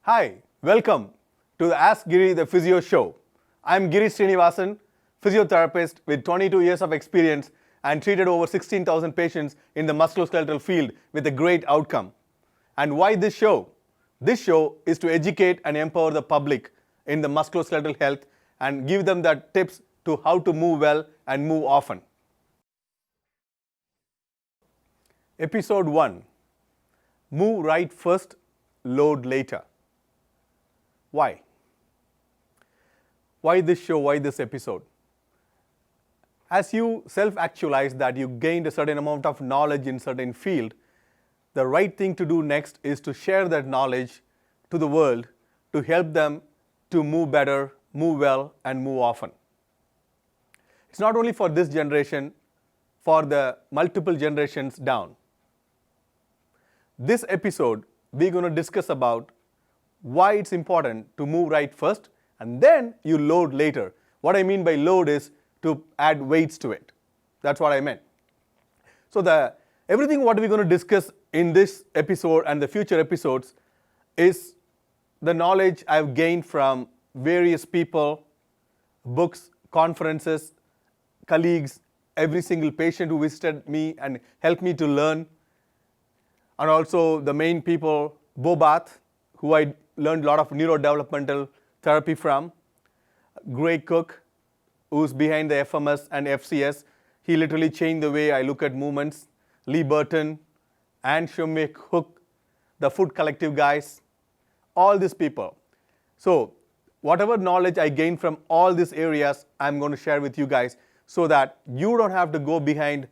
Hi, welcome to the Ask Giri, the Physio Show. I'm Giri Srinivasan, physiotherapist with 22 years of experience and treated over 16,000 patients in the musculoskeletal field with a great outcome. And why this show? This show is to educate and empower the public in the musculoskeletal health and give them the tips to how to move well and move often. Episode 1. Move right first, load later. Why? Why this show? Why this episode? As you self-actualize that you gained a certain amount of knowledge in certain field, the right thing to do next is to share that knowledge to the world to help them to move better, move well, and move often. It's not only for this generation, for the multiple generations down. This episode, we're going to discuss about why it's important to move right first and then you load later. What I mean by load is to add weights to it. That's what I meant. So everything what we're going to discuss in this episode and the future episodes is the knowledge I've gained from various people, books, conferences, colleagues, every single patient who visited me and helped me to learn. And also the main people, Bobath, who I learned a lot of neurodevelopmental therapy from. Greg Cook, who's behind the FMS and FCS. He literally changed the way I look at movements. Lee Burton, and Shumik Hook, the Food Collective guys, all these people. So whatever knowledge I gained from all these areas, I'm going to share with you guys so that you don't have to go behind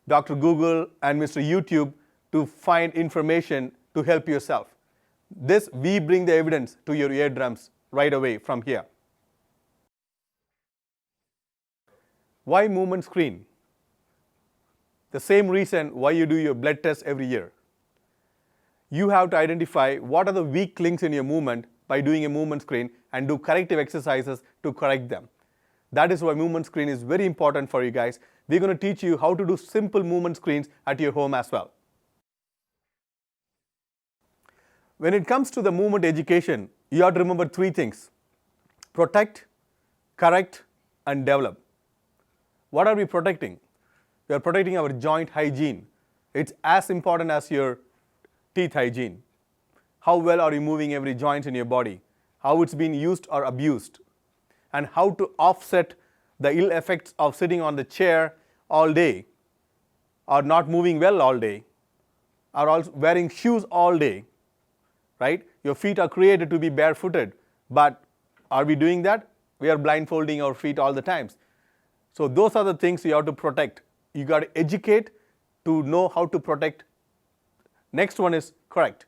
Dr. Google and Mr. YouTube to find information to help yourself. We bring the evidence to your eardrums right away from here. Why movement screen? The same reason why you do your blood test every year. You have to identify what are the weak links in your movement by doing a movement screen and do corrective exercises to correct them. That is why movement screen is very important for you guys. We're going to teach you how to do simple movement screens at your home as well. When it comes to the movement education, you have to remember three things: protect, correct, and develop. What are we protecting? We are protecting our joint hygiene. It's as important as your teeth hygiene. How well are you moving every joint in your body? How it's been used or abused? And how to offset the ill effects of sitting on the chair all day, or not moving well all day, or also wearing shoes all day. Right? Your feet are created to be barefooted, but are we doing that? We are blindfolding our feet all the times. So those are the things you have to protect. You got to educate to know how to protect. Next one is correct.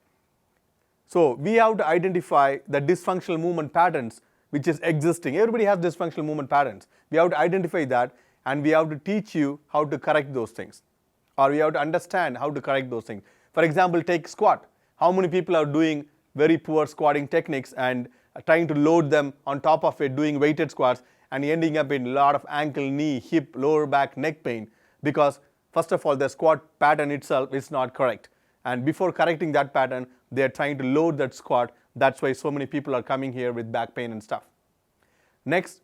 So we have to identify the dysfunctional movement patterns which is existing. Everybody has dysfunctional movement patterns. We have to identify that and we have to teach you how to correct those things. Or we have to understand how to correct those things. For example, take squat. How many people are doing very poor squatting techniques and trying to load them on top of it, doing weighted squats and ending up in a lot of ankle, knee, hip, lower back, neck pain because first of all the squat pattern itself is not correct. And before correcting that pattern, they are trying to load that squat. That's why so many people are coming here with back pain and stuff. Next,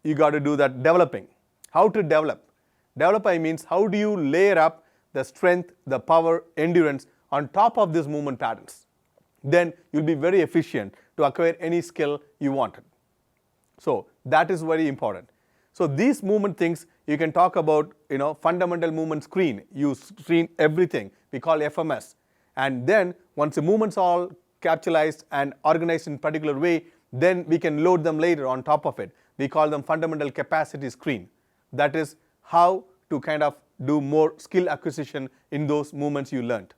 you got to do that developing. How to develop? Develop means how do you layer up the strength, the power, endurance on top of these movement patterns. Then you'll be very efficient to acquire any skill you wanted. So that is very important. So these movement things you can talk about, fundamental movement screen. You screen everything. We call FMS. And then once the movements all capitalized and organized in particular way, then we can load them later on top of it. We call them fundamental capacity screen. That is how to kind of do more skill acquisition in those movements you learned.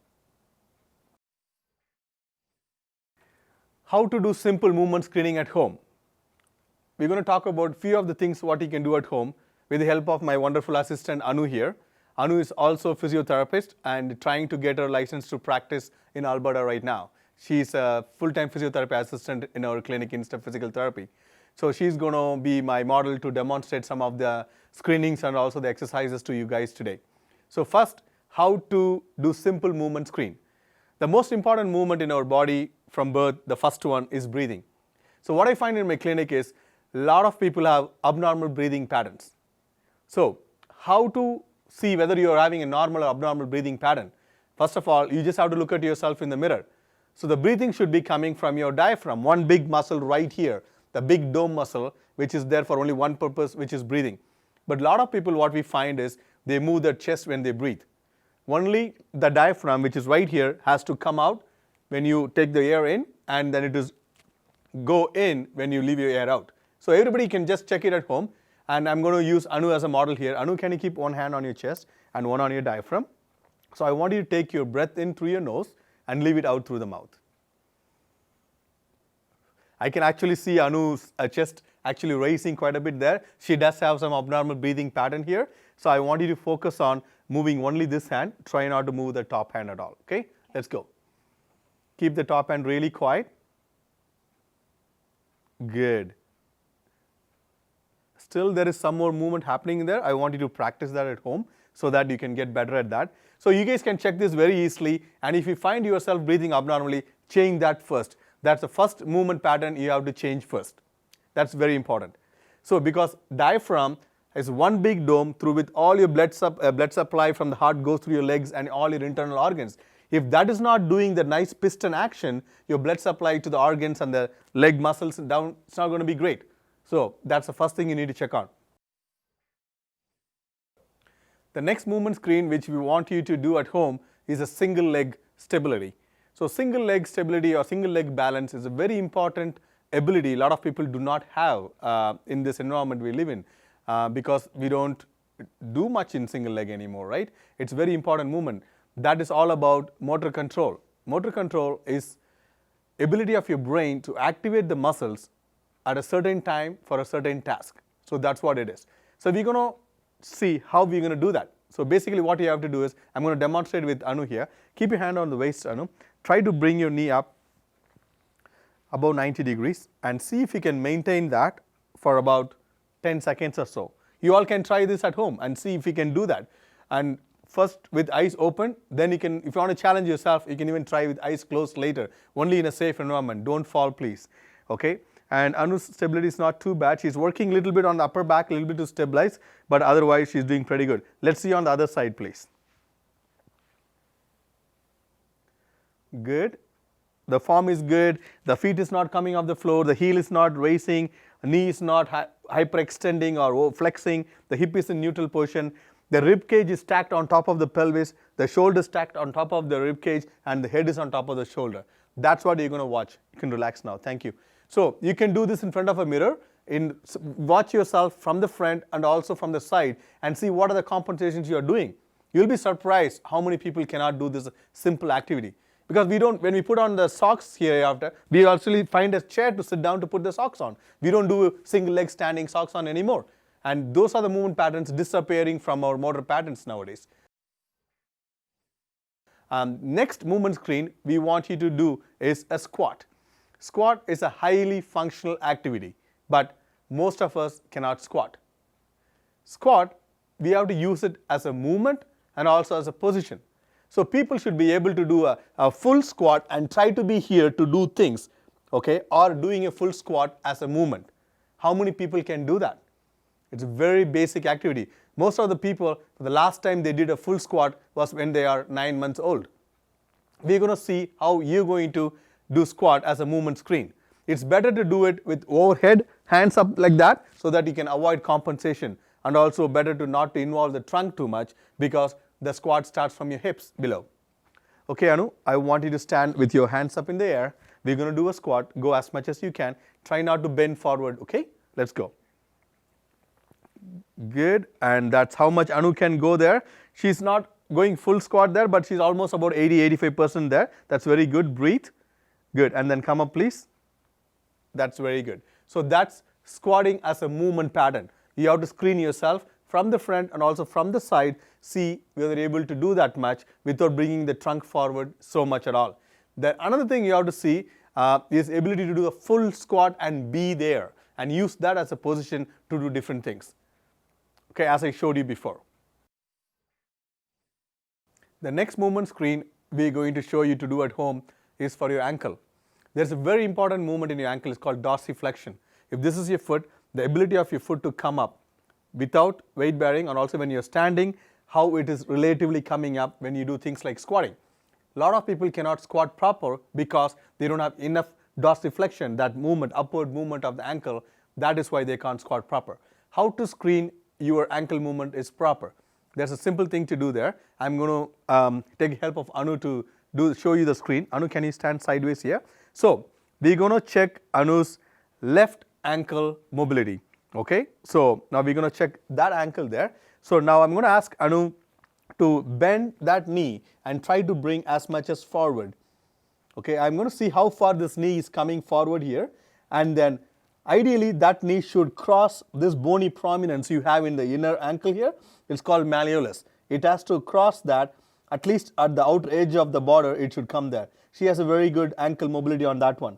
How to do simple movement screening at home. We're going to talk about a few of the things what you can do at home with the help of my wonderful assistant Anu here. Anu is also a physiotherapist and trying to get her license to practice in Alberta right now. She's a full-time physiotherapy assistant in our clinic in physical therapy. So she's going to be my model to demonstrate some of the screenings and also the exercises to you guys today. So first, how to do simple movement screen. The most important movement in our body from birth, the first one, is breathing. So what I find in my clinic is a lot of people have abnormal breathing patterns. So how to see whether you are having a normal or abnormal breathing pattern? First of all, you just have to look at yourself in the mirror. So the breathing should be coming from your diaphragm, one big muscle right here, the big dome muscle, which is there for only one purpose, which is breathing. But a lot of people, what we find is they move their chest when they breathe. Only the diaphragm, which is right here, has to come out when you take the air in, and then it is go in when you leave your air out. So everybody can just check it at home, and I'm going to use Anu as a model here. Anu, can you keep one hand on your chest and one on your diaphragm? So I want you to take your breath in through your nose and leave it out through the mouth. I can actually see Anu's chest actually raising quite a bit there. She does have some abnormal breathing pattern here. So I want you to focus on moving only this hand. Try not to move the top hand at all. Okay, let's go. Keep the top hand really quiet. Good. Still, there is some more movement happening there. I want you to practice that at home so that you can get better at that. So you guys can check this very easily. And if you find yourself breathing abnormally, change that first. That's the first movement pattern you have to change first. That's very important. So because diaphragm is one big dome through which all your blood supply from the heart goes through your legs and all your internal organs. If that is not doing the nice piston action, your blood supply to the organs and the leg muscles down, it's not going to be great. So that's the first thing you need to check on. The next movement screen which we want you to do at home is a single leg stability. So single leg stability or single leg balance is a very important ability a lot of people do not have in this environment we live in because we don't do much in single leg anymore, right? It's a very important movement. That is all about motor control. Motor control is ability of your brain to activate the muscles at a certain time for a certain task. So that's what it is. So we're going to see how we're going to do that. So basically what you have to do is, I'm going to demonstrate with Anu here. Keep your hand on the waist, Anu. Try to bring your knee up above 90 degrees and see if you can maintain that for about 10 seconds or so. You all can try this at home and see if you can do that. And first with eyes open, then you can, if you want to challenge yourself, you can even try with eyes closed later, only in a safe environment. Don't fall, please. Okay? And Anu's stability is not too bad. She's working a little bit on the upper back, a little bit to stabilize, but otherwise she's doing pretty good. Let's see on the other side, please. Good. The form is good. The feet is not coming off the floor. The heel is not raising. Knee is not hyperextending or flexing. The hip is in neutral position. The rib cage is stacked on top of the pelvis. The shoulder is stacked on top of the rib cage, and the head is on top of the shoulder. That's what you're going to watch. You can relax now. Thank you. So you can do this in front of a mirror. Watch yourself from the front and also from the side and see what are the compensations you are doing. You'll be surprised how many people cannot do this simple activity. Because we don't, when we put on the socks here after, we actually find a chair to sit down to put the socks on. We don't do single leg standing socks on anymore. And those are the movement patterns disappearing from our motor patterns nowadays. Next movement screen we want you to do is a squat. Squat is a highly functional activity, but most of us cannot squat. Squat, we have to use it as a movement and also as a position. So people should be able to do a full squat and try to be here to do things, okay, or doing a full squat as a movement. How many people can do that? It's a very basic activity. Most of the people, the last time they did a full squat was when they are 9 months old. We're going to see how you're going to do squat as a movement screen. It's better to do it with overhead, hands up like that, so that you can avoid compensation, and also better to not to involve the trunk too much because the squat starts from your hips below. Okay, Anu, I want you to stand with your hands up in the air. We're going to do a squat. Go as much as you can. Try not to bend forward, okay? Let's go. Good, and that's how much Anu can go there. She's not going full squat there, but she's almost about 80-85% there. That's very good. Breathe. Good, and then come up, please. That's very good. So that's squatting as a movement pattern. You have to screen yourself from the front and also from the side, see whether you're able to do that much without bringing the trunk forward so much at all. Another thing you have to see is ability to do a full squat and be there and use that as a position to do different things. Okay, as I showed you before. The next movement screen we're going to show you to do at home is for your ankle. There's a very important movement in your ankle. It's called dorsiflexion. If this is your foot, the ability of your foot to come up without weight bearing, and also when you're standing, how it is relatively coming up when you do things like squatting. A lot of people cannot squat proper because they don't have enough dorsiflexion, that movement, upward movement of the ankle. That is why they can't squat proper. How to screen your ankle movement is proper. There's a simple thing to do there. I'm going to take help of Anu to show you the screen. Anu, can you stand sideways here? So we're going to check Anu's left ankle mobility. Okay, so now we're going to check that ankle there. So now I'm going to ask Anu to bend that knee and try to bring as much as forward. Okay, I'm going to see how far this knee is coming forward here, and then ideally that knee should cross this bony prominence you have in the inner ankle here. It's called malleolus. It has to cross that, at least at the outer edge of the border it should come there. She has a very good ankle mobility on that one.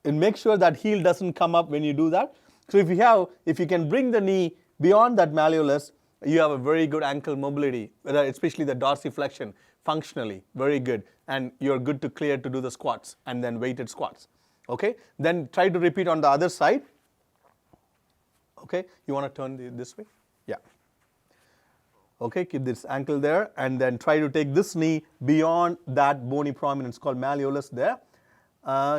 And make sure that heel doesn't come up when you do that. So if you can bring the knee beyond that malleolus, you have a very good ankle mobility, especially the dorsiflexion, functionally, very good. And you're good to clear to do the squats and then weighted squats. Okay, then try to repeat on the other side. Okay, you want to turn this way? Yeah. Okay, keep this ankle there and then try to take this knee beyond that bony prominence called malleolus there.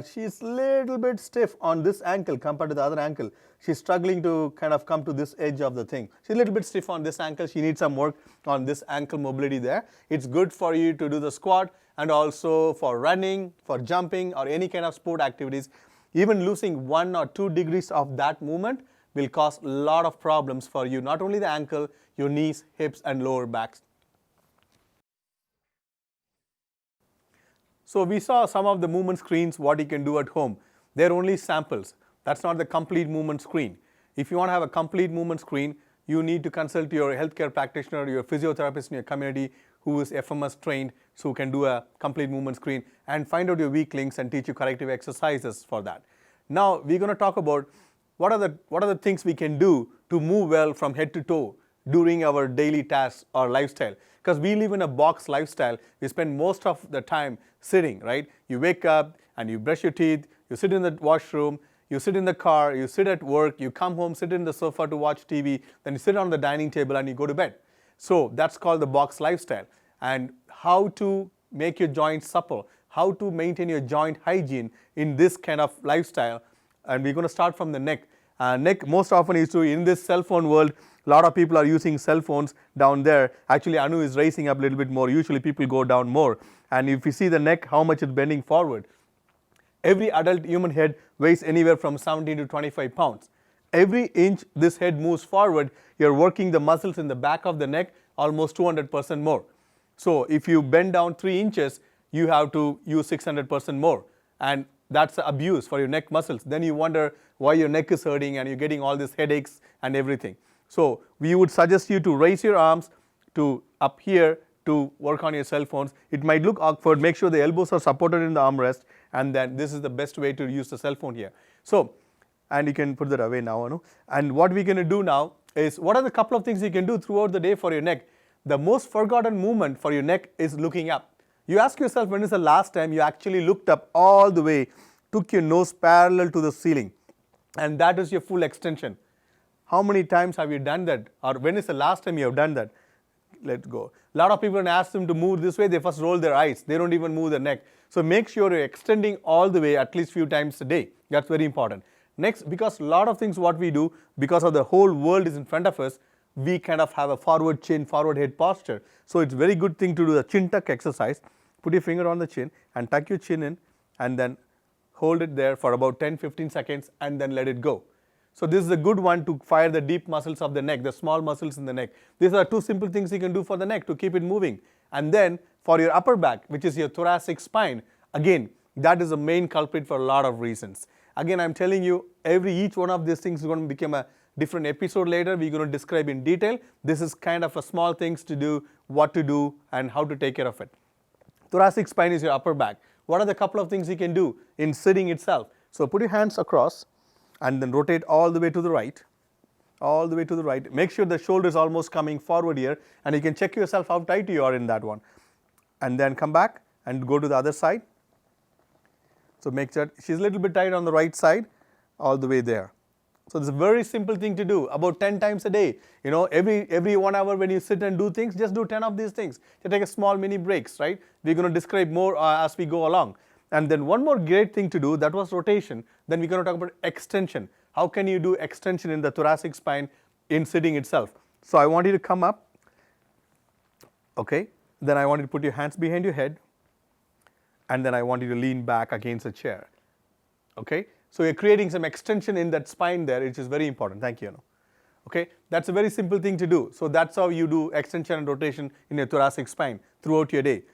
She's a little bit stiff on this ankle compared to the other ankle. She's struggling to kind of come to this edge of the thing. She's a little bit stiff on this ankle. She needs some work on this ankle mobility there. It's good for you to do the squat and also for running, for jumping or any kind of sport activities. Even losing 1 or 2 degrees of that movement will cause a lot of problems for you, not only the ankle, your knees, hips and lower backs. So we saw some of the movement screens, what you can do at home. They're only samples. That's not the complete movement screen. If you want to have a complete movement screen, you need to consult your healthcare practitioner, your physiotherapist in your community who is FMS trained, so who can do a complete movement screen and find out your weak links and teach you corrective exercises for that. Now we're going to talk about what are the things we can do to move well from head to toe during our daily tasks or lifestyle. Because we live in a box lifestyle, we spend most of the time sitting, right? You wake up and you brush your teeth, you sit in the washroom, you sit in the car, you sit at work, you come home, sit in the sofa to watch TV, then you sit on the dining table and you go to bed. So that's called the box lifestyle. And how to make your joints supple, how to maintain your joint hygiene in this kind of lifestyle. And we're going to start from the neck. Neck most often is in this cell phone world. A lot of people are using cell phones down there. Actually, Anu is raising up a little bit more. Usually people go down more. And if you see the neck, how much it's bending forward. Every adult human head weighs anywhere from 17 to 25 pounds. Every inch this head moves forward, you're working the muscles in the back of the neck almost 200% more. So if you bend down 3 inches, you have to use 600% more. And that's abuse for your neck muscles. Then you wonder why your neck is hurting and you're getting all these headaches and everything. So we would suggest you to raise your arms to up here to work on your cell phones. It might look awkward. Make sure the elbows are supported in the armrest, and then this is the best way to use the cell phone here. So, and you can put that away now. No? And what we're going to do now is, what are the couple of things you can do throughout the day for your neck? The most forgotten movement for your neck is looking up. You ask yourself, when is the last time you actually looked up all the way, took your nose parallel to the ceiling, and that is your full extension. How many times have you done that? Or when is the last time you have done that? Let's go. A lot of people, when I ask them to move this way, they first roll their eyes. They don't even move their neck. So make sure you're extending all the way at least few times a day. That's very important. Next, because a lot of things what we do, because of the whole world is in front of us, we kind of have a forward chin, forward head posture. So it's very good thing to do the chin tuck exercise. Put your finger on the chin and tuck your chin in and then hold it there for about 10-15 seconds and then let it go. So this is a good one to fire the deep muscles of the neck, the small muscles in the neck. These are 2 simple things you can do for the neck to keep it moving. And then for your upper back, which is your thoracic spine, again, that is the main culprit for a lot of reasons. Again, I'm telling you, each one of these things is going to become a different episode later. We're going to describe in detail. This is kind of a small things to do, what to do, and how to take care of it. Thoracic spine is your upper back. What are the couple of things you can do in sitting itself? So put your hands across and then rotate all the way to the right, all the way to the right. Make sure the shoulder is almost coming forward here, and you can check yourself how tight you are in that one. And then come back and go to the other side. So make sure she's a little bit tight on the right side, all the way there. So it's a very simple thing to do, about 10 times a day. You know, every 1 hour when you sit and do things, just do 10 of these things. You take a small mini breaks, right? We're going to describe more as we go along. And then one more great thing to do, that was rotation. Then we're going to talk about extension. How can you do extension in the thoracic spine in sitting itself? So I want you to come up, okay? Then I want you to put your hands behind your head, and then I want you to lean back against a chair, okay? So you're creating some extension in that spine there, which is very important. Thank you. Okay, that's a very simple thing to do. So that's how you do extension and rotation in your thoracic spine throughout your day.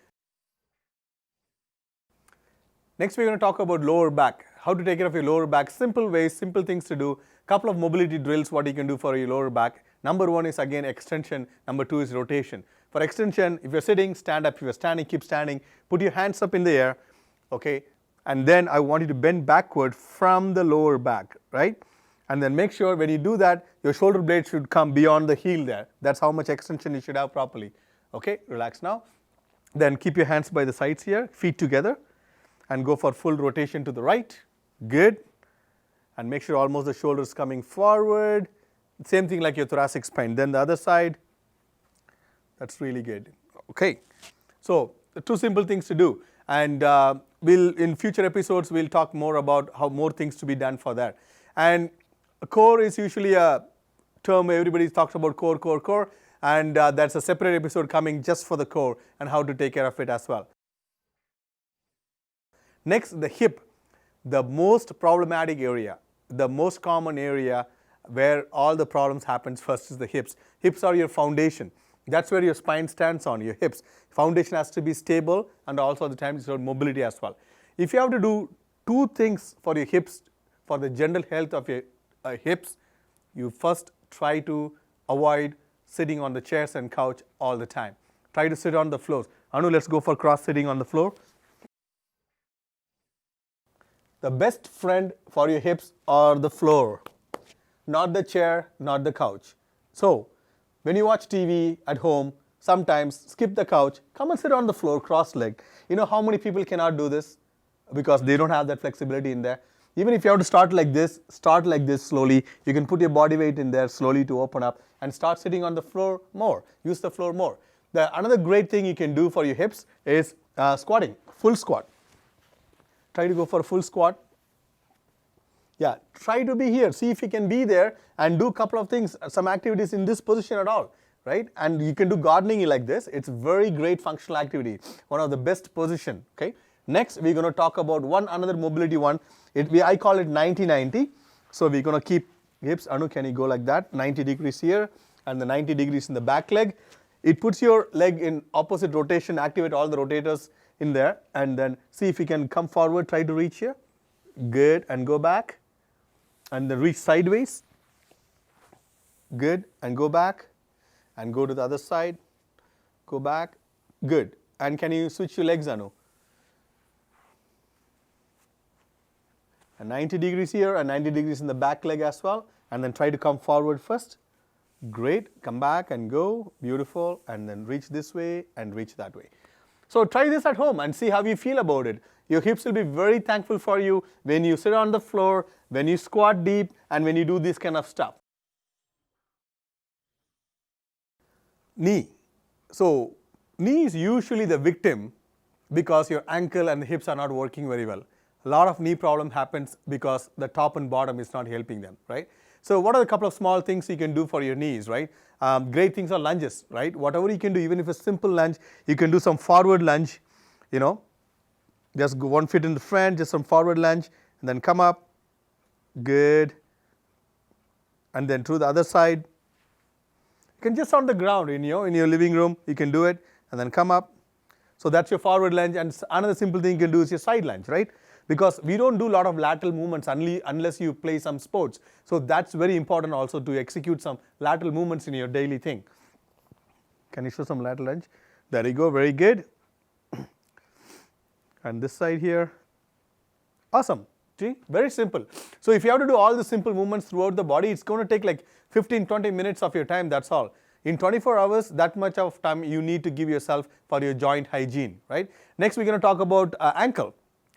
Next, we're going to talk about lower back. How to take care of your lower back. Simple ways, simple things to do. Couple of mobility drills, what you can do for your lower back. Number 1 is again extension. Number 2 is rotation. For extension, if you're sitting, stand up. If you're standing, keep standing. Put your hands up in the air. Okay. And then I want you to bend backward from the lower back, right? And then make sure when you do that, your shoulder blade should come beyond the heel there. That's how much extension you should have properly. Okay, relax now. Then keep your hands by the sides here, feet together, and go for full rotation to the right. Good. And make sure almost the shoulders coming forward. Same thing like your thoracic spine. Then the other side. That's really good. Okay. So the 2 simple things to do. And in future episodes, we'll talk more about how more things to be done for that. And core is usually a term everybody talks about core. And that's a separate episode coming just for the core and how to take care of it as well. Next, the hip, the most problematic area, the most common area where all the problems happens first is the hips. Hips are your foundation. That's where your spine stands on, your hips. Foundation has to be stable, and also at the time it's about mobility as well. If you have to do 2 things for your hips, for the general health of your hips, you first try to avoid sitting on the chairs and couch all the time. Try to sit on the floors. Anu, let's go for cross sitting on the floor. The best friend for your hips are the floor, not the chair, not the couch. So when you watch TV at home, sometimes skip the couch, come and sit on the floor, cross-legged. You know how many people cannot do this? Because they don't have that flexibility in there. Even if you have to start like this slowly. You can put your body weight in there slowly to open up and start sitting on the floor more. Use the floor more. Another great thing you can do for your hips is squatting, full squat. Try to go for a full squat. Yeah, try to be here. See if you can be there and do a couple of things, some activities in this position at all, right? And you can do gardening like this. It's very great functional activity, one of the best position, okay? Next, we're going to talk about another mobility one. I call it 90-90. So we're going to keep hips. Anu, can you go like that? 90 degrees here and the 90 degrees in the back leg. It puts your leg in opposite rotation, activate all the rotators in there, and then see if you can come forward, try to reach here. Good, and go back. And then reach sideways. Good, and go back. And go to the other side. Go back. Good. And can you switch your legs, Anu? And 90 degrees here and 90 degrees in the back leg as well. And then try to come forward first. Great. Come back and go. Beautiful. And then reach this way and reach that way. So try this at home and see how you feel about it. Your hips will be very thankful for you when you sit on the floor, when you squat deep, and when you do this kind of stuff. Knee. So knee is usually the victim because your ankle and the hips are not working very well. A lot of knee problem happens because the top and bottom is not helping them, right? So what are a couple of small things you can do for your knees, right? Great things are lunges, right? Whatever you can do, even if it's a simple lunge, you can do some forward lunge, just go 1 foot in the front, just some forward lunge, and then come up. Good. And then to the other side. You can just on the ground in your living room, you can do it, and then come up. So that's your forward lunge. And another simple thing you can do is your side lunge, right? Because we don't do a lot of lateral movements unless you play some sports. So that's very important also to execute some lateral movements in your daily thing. Can you show some lateral lunge? There you go, very good. And this side here. Awesome. See, very simple. So if you have to do all the simple movements throughout the body, it's going to take like 15-20 minutes of your time, that's all. In 24 hours, that much of time you need to give yourself for your joint hygiene, right? Next, we're going to talk about ankle.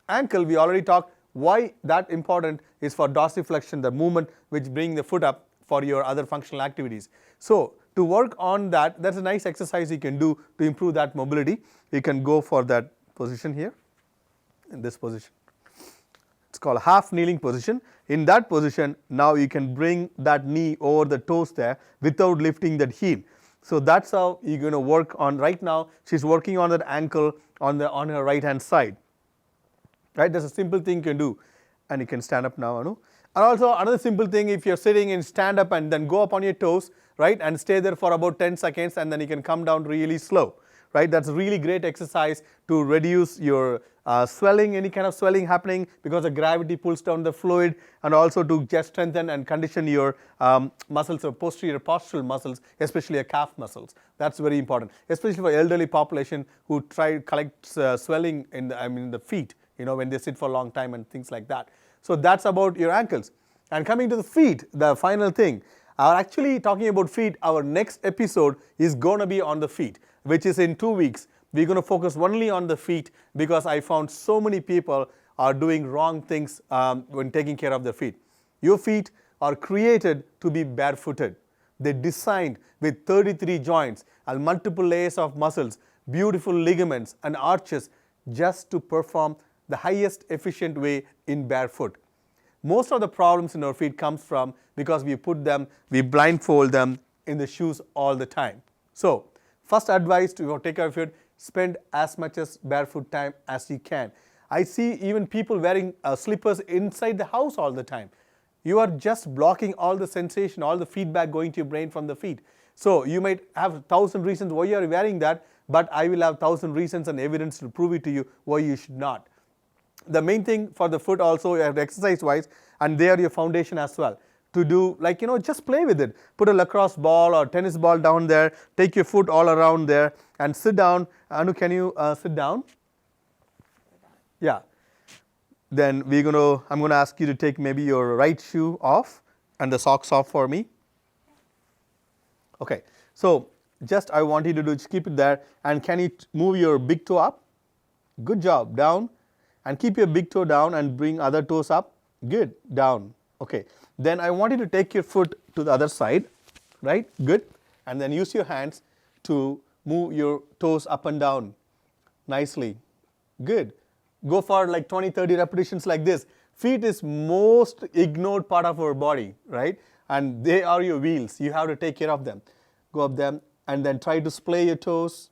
Ankle, we already talked why that important is for dorsiflexion, the movement which bring the foot up for your other functional activities. So to work on that, that's a nice exercise you can do to improve that mobility. You can go for that position here, in this position. It's called a half kneeling position. In that position, now you can bring that knee over the toes there without lifting that heel. So that's how you're going to work on. Right now, she's working on that ankle on her right hand side. Right, that's a simple thing you can do, and you can stand up now, Anu. And also another simple thing, if you're sitting and stand up and then go up on your toes, right, and stay there for about 10 seconds, and then you can come down really slow, right? That's a really great exercise to reduce your swelling, any kind of swelling happening because the gravity pulls down the fluid, and also to just strengthen and condition your muscles or posterior postural muscles, especially your calf muscles. That's very important, especially for elderly population who try to collect swelling in the feet, when they sit for a long time and things like that. So that's about your ankles. And coming to the feet, the final thing, actually talking about feet, our next episode is going to be on the feet, which is in 2 weeks. We're going to focus only on the feet because I found so many people are doing wrong things when taking care of their feet. Your feet are created to be barefooted. They're designed with 33 joints and multiple layers of muscles, beautiful ligaments and arches just to perform the highest efficient way in barefoot. Most of the problems in our feet comes from because we blindfold them in the shoes all the time. So first advice to take care of your feet, spend as much as barefoot time as you can. I see even people wearing slippers inside the house all the time. You are just blocking all the sensation, all the feedback going to your brain from the feet. So you might have 1,000 reasons why you are wearing that, but I will have 1,000 reasons and evidence to prove it to you why you should not. The main thing for the foot also, you have exercise wise, and they are your foundation as well. To do just play with it. Put a lacrosse ball or tennis ball down there, take your foot all around there and sit down. Anu, can you sit down? Yeah. Then I'm going to ask you to take maybe your right shoe off and the socks off for me. Okay. So just I want you to just keep it there, and can you move your big toe up? Good job. Down. And keep your big toe down and bring other toes up. Good. Down. Okay. Then I want you to take your foot to the other side. Right? Good. And then use your hands to move your toes up and down nicely. Good. Go for like 20, 30 repetitions like this. Feet is most ignored part of our body, right? And they are your wheels. You have to take care of them. Go up them and then try to splay your toes.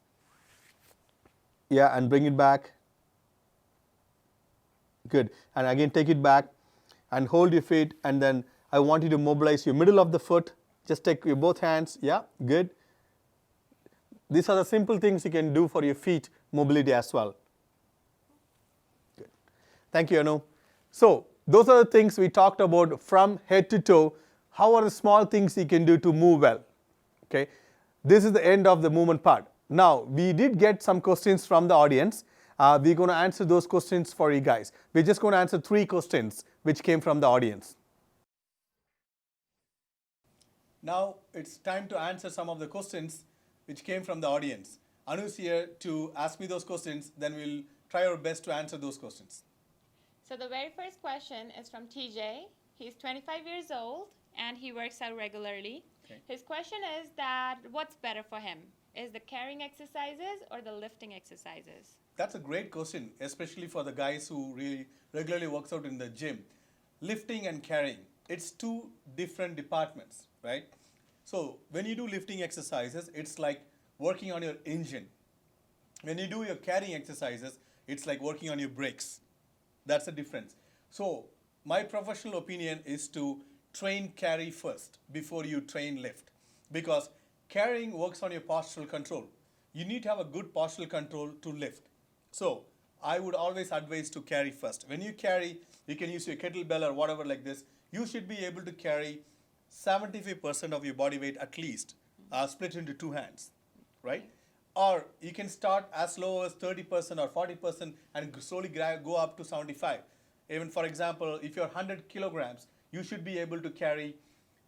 Yeah, and bring it back. Good. And again, take it back and hold your feet, and then I want you to mobilize your middle of the foot. Just take your both hands. Yeah, good. These are the simple things you can do for your feet mobility as well. Good. Thank you, Anu. So those are the things we talked about from head to toe. How are the small things you can do to move well? Okay. This is the end of the movement part. Now, we did get some questions from the audience. We're going to answer those questions for you guys. We're just going to answer 3 questions which came from the audience. Now it's time to answer some of the questions which came from the audience. Anu's here to ask me those questions, then we'll try our best to answer those questions. So the very first question is from TJ. He's 25 years old and he works out regularly. Okay. His question is that what's better for him? Is the carrying exercises or the lifting exercises? That's a great question, especially for the guys who really regularly works out in the gym. Lifting and carrying, it's 2 different departments, right? So when you do lifting exercises, it's like working on your engine. When you do your carrying exercises, it's like working on your brakes. That's the difference. So my professional opinion is to train carry first before you train lift, because carrying works on your postural control. You need to have a good postural control to lift. So I would always advise to carry first. When you carry, you can use your kettlebell or whatever like this. You should be able to carry 75% of your body weight at least, split into 2 hands, right? Or you can start as low as 30% or 40% and slowly go up to 75. Even for example, if you're 100 kilograms, you should be able to carry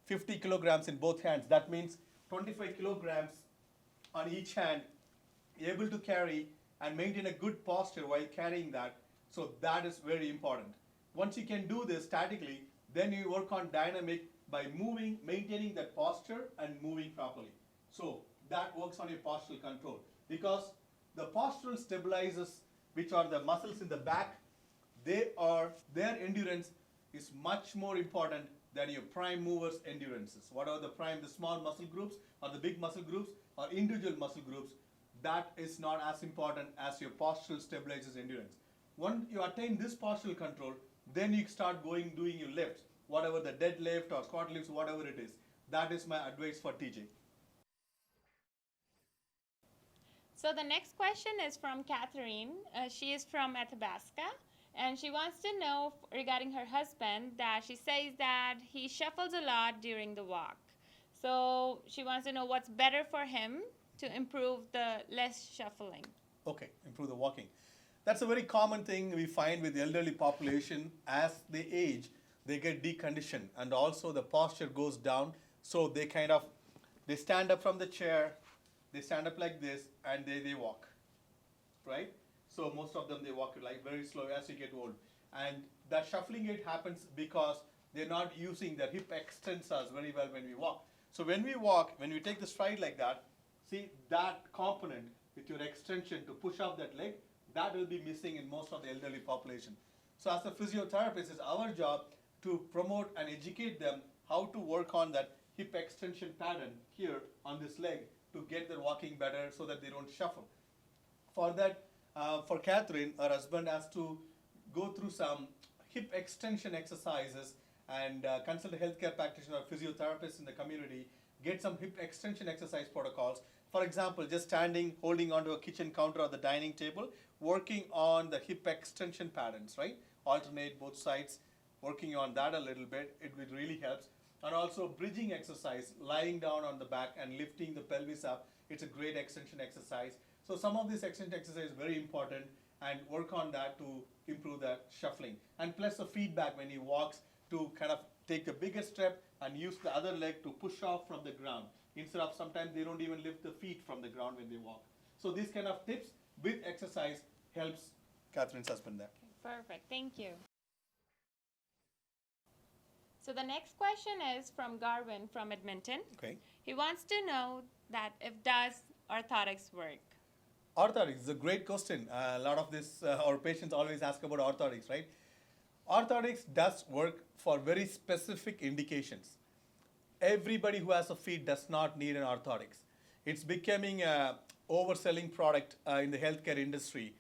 50 kilograms in both hands. That means 25 kilograms on each hand, able to carry and maintain a good posture while carrying that. So that is very important. Once you can do this statically, then you work on dynamic by moving, maintaining that posture and moving properly. So that works on your postural control, because the postural stabilizers, which are the muscles in the back, their endurance is much more important than your prime movers' endurances. What are the prime, the small muscle groups or the big muscle groups or individual muscle groups? That is not as important as your postural stabilizers endurance. Once you attain this postural control, then you start doing your lifts, whatever the deadlift or squat lifts, whatever it is. That is my advice for TJ. So the next question is from Catherine. She is from Athabasca, and she wants to know regarding her husband that she says that he shuffles a lot during the walk. So she wants to know what's better for him to improve the less shuffling. Okay, improve the walking. That's a very common thing we find with the elderly population. As they age, they get deconditioned, and also the posture goes down. So they stand up from the chair, they stand up like this, and they walk, right? So most of them, they walk like very slow as you get old. And that shuffling gait happens because they're not using their hip extensors very well when we walk. So when we walk, when we take the stride like that, see that component with your extension to push up that leg, that will be missing in most of the elderly population. So as a physiotherapist, it's our job to promote and educate them how to work on that hip extension pattern here on this leg to get their walking better so that they don't shuffle. For that, for Catherine, her husband has to go through some hip extension exercises and consult a healthcare practitioner or physiotherapist in the community, get some hip extension exercise protocols. For example, just standing, holding onto a kitchen counter or the dining table, working on the hip extension patterns, right? Alternate both sides, working on that a little bit, it really helps. And also bridging exercise, lying down on the back and lifting the pelvis up, it's a great extension exercise. So some of this extension exercise is very important, and work on that to improve that shuffling. And plus the feedback when he walks to kind of take the bigger step and use the other leg to push off from the ground. Instead of sometimes they don't even lift the feet from the ground when they walk. So these kind of tips with exercise helps Catherine's husband there. Okay, perfect, thank you. So the next question is from Garvin from Edmonton. Okay. He wants to know that if does orthotics work? Orthotics is a great question. A lot of this, our patients always ask about orthotics, right? Orthotics does work for very specific indications. Everybody who has a feet does not need an orthotics. It's becoming a overselling product in the healthcare industry.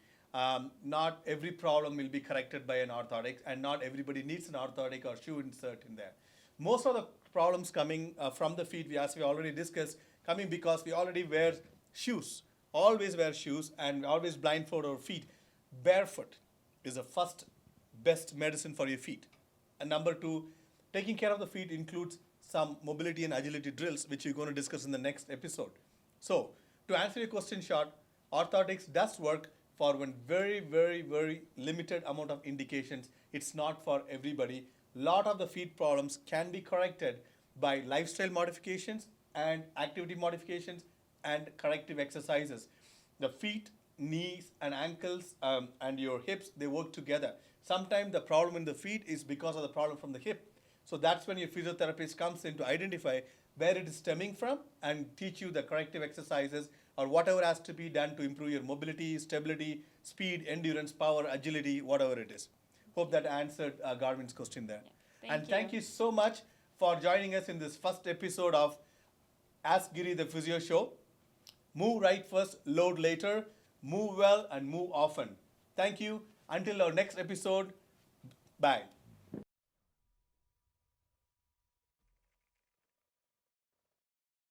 Not every problem will be corrected by an orthotic, and not everybody needs an orthotic or shoe insert in there. Most of the problems coming from the feet, as we already discussed, coming because we already wear shoes. Always wear shoes and always blindfold our feet. Barefoot is the first best medicine for your feet. And number two, taking care of the feet includes some mobility and agility drills, which we're going to discuss in the next episode. So, to answer your question short, orthotics does work for one very, very, very limited amount of indications. It's not for everybody. Lot of the feet problems can be corrected by lifestyle modifications and activity modifications and corrective exercises. The feet, knees, and ankles and your hips, they work together. Sometimes the problem in the feet is because of the problem from the hip. So that's when your physiotherapist comes in to identify where it is stemming from and teach you the corrective exercises or whatever has to be done to improve your mobility, stability, speed, endurance, power, agility, whatever it is. Hope that answered Garvin's question there. Yeah, thank you so much for joining us in this first episode of Ask Giri, the Physio Show. Move right first, load later. Move well and move often. Thank you. Until our next episode, bye.